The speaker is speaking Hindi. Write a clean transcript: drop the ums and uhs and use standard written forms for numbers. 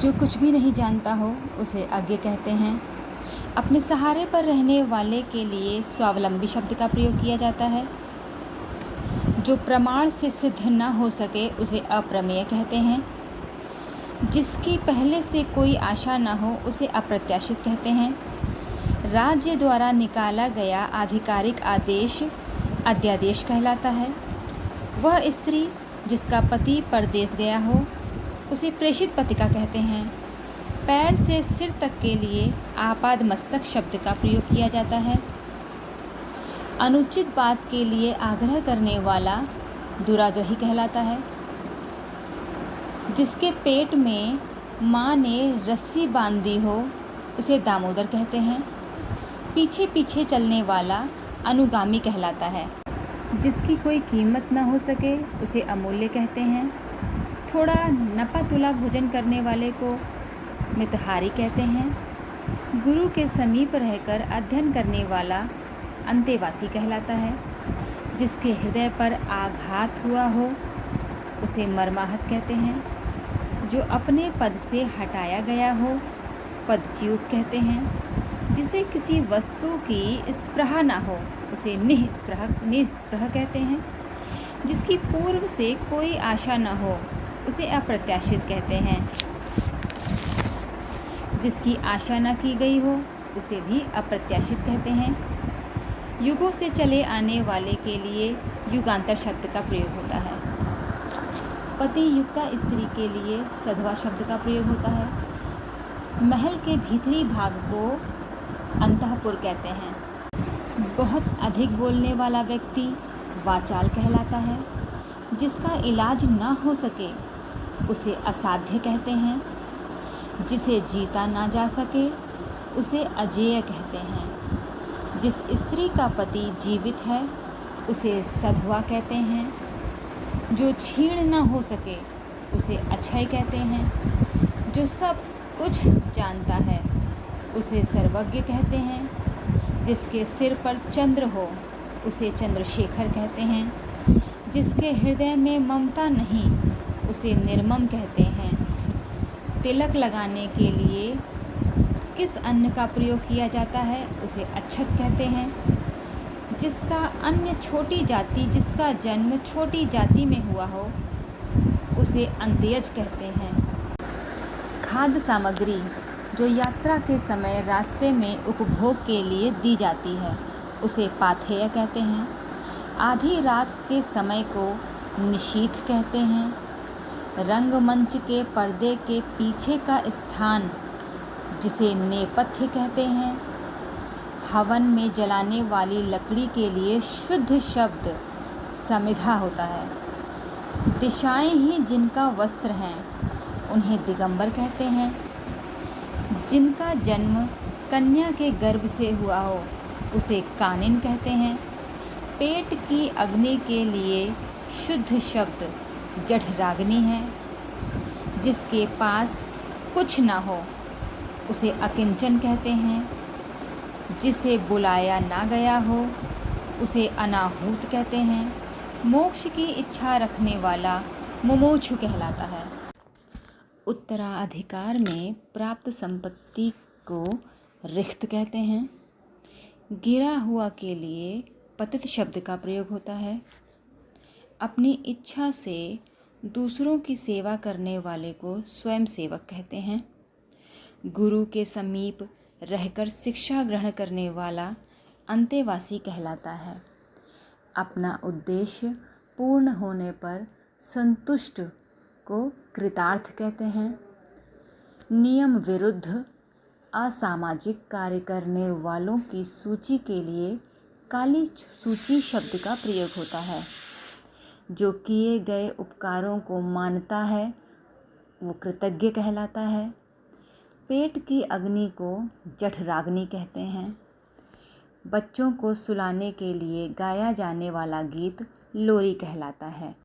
जो कुछ भी नहीं जानता हो उसे अज्ञ कहते हैं। अपने सहारे पर रहने वाले के लिए स्वावलंबी शब्द का प्रयोग किया जाता है। जो प्रमाण से सिद्ध न हो सके उसे अप्रमेय कहते हैं। जिसकी पहले से कोई आशा न हो उसे अप्रत्याशित कहते हैं। राज्य द्वारा निकाला गया आधिकारिक आदेश अध्यादेश कहलाता है। वह स्त्री जिसका पति परदेश गया हो उसे प्रेषित पत्रिका कहते हैं। पैर से सिर तक के लिए आपाद मस्तक शब्द का प्रयोग किया जाता है। अनुचित बात के लिए आग्रह करने वाला दुराग्रही कहलाता है। जिसके पेट में माँ ने रस्सी बांधी हो उसे दामोदर कहते हैं। पीछे पीछे चलने वाला अनुगामी कहलाता है। जिसकी कोई कीमत न हो सके उसे अमूल्य कहते हैं। थोड़ा नपा तुला भोजन करने वाले को मितहारी कहते हैं। गुरु के समीप रहकर अध्ययन करने वाला अंतेवासी कहलाता है। जिसके हृदय पर आघात हुआ हो उसे मर्माहत कहते हैं। जो अपने पद से हटाया गया हो पदच्युत कहते हैं। जिसे किसी वस्तु की स्पृहा न हो उसे निःस्पृह कहते हैं। जिसकी पूर्व से कोई आशा न हो उसे अप्रत्याशित कहते हैं। जिसकी आशा न की गई हो उसे भी अप्रत्याशित कहते हैं। युगों से चले आने वाले के लिए युगांतर शब्द का प्रयोग होता है। पति युक्ता स्त्री के लिए सधवा शब्द का प्रयोग होता है। महल के भीतरी भाग को अंतःपुर कहते हैं। बहुत अधिक बोलने वाला व्यक्ति वाचाल कहलाता है। जिसका इलाज न हो सके उसे असाध्य कहते हैं। जिसे जीता ना जा सके उसे अजेय कहते हैं। जिस स्त्री का पति जीवित है उसे सधवा कहते हैं। जो छीण न हो सके उसे अक्षय कहते हैं। जो सब कुछ जानता है उसे सर्वज्ञ कहते हैं। जिसके सिर पर चंद्र हो उसे चंद्रशेखर कहते हैं। जिसके हृदय में ममता नहीं उसे निर्मम कहते हैं। तिलक लगाने के लिए किस अन्न का प्रयोग किया जाता है उसे अच्छत कहते हैं। जिसका जन्म छोटी जाति में हुआ हो उसे अंत्यज कहते हैं। खाद्य सामग्री जो यात्रा के समय रास्ते में उपभोग के लिए दी जाती है उसे पाथेय कहते हैं। आधी रात के समय को निशीथ कहते हैं। रंगमंच के पर्दे के पीछे का स्थान जिसे नेपथ्य कहते हैं। हवन में जलाने वाली लकड़ी के लिए शुद्ध शब्द समिधा होता है। दिशाएं ही जिनका वस्त्र हैं उन्हें दिगंबर कहते हैं। जिनका जन्म कन्या के गर्भ से हुआ हो उसे कानिन कहते हैं। पेट की अग्नि के लिए शुद्ध शब्द जठराग्नि है। जिसके पास कुछ ना हो उसे अकिंचन कहते हैं। जिसे बुलाया ना गया हो उसे अनाहूत कहते हैं। मोक्ष की इच्छा रखने वाला मुमुक्षु कहलाता है। उत्तराधिकार में प्राप्त संपत्ति को रिक्त कहते हैं। गिरा हुआ के लिए पतित शब्द का प्रयोग होता है। अपनी इच्छा से दूसरों की सेवा करने वाले को स्वयं सेवक कहते हैं। गुरु के समीप रहकर शिक्षा ग्रहण करने वाला अंतेवासी कहलाता है। अपना उद्देश्य पूर्ण होने पर संतुष्ट को कृतार्थ कहते हैं। नियम विरुद्ध असामाजिक कार्य करने वालों की सूची के लिए काली सूची शब्द का प्रयोग होता है। जो किए गए उपकारों को मानता है वो कृतज्ञ कहलाता है। पेट की अग्नि को जठराग्नि कहते हैं। बच्चों को सुलाने के लिए गाया जाने वाला गीत लोरी कहलाता है।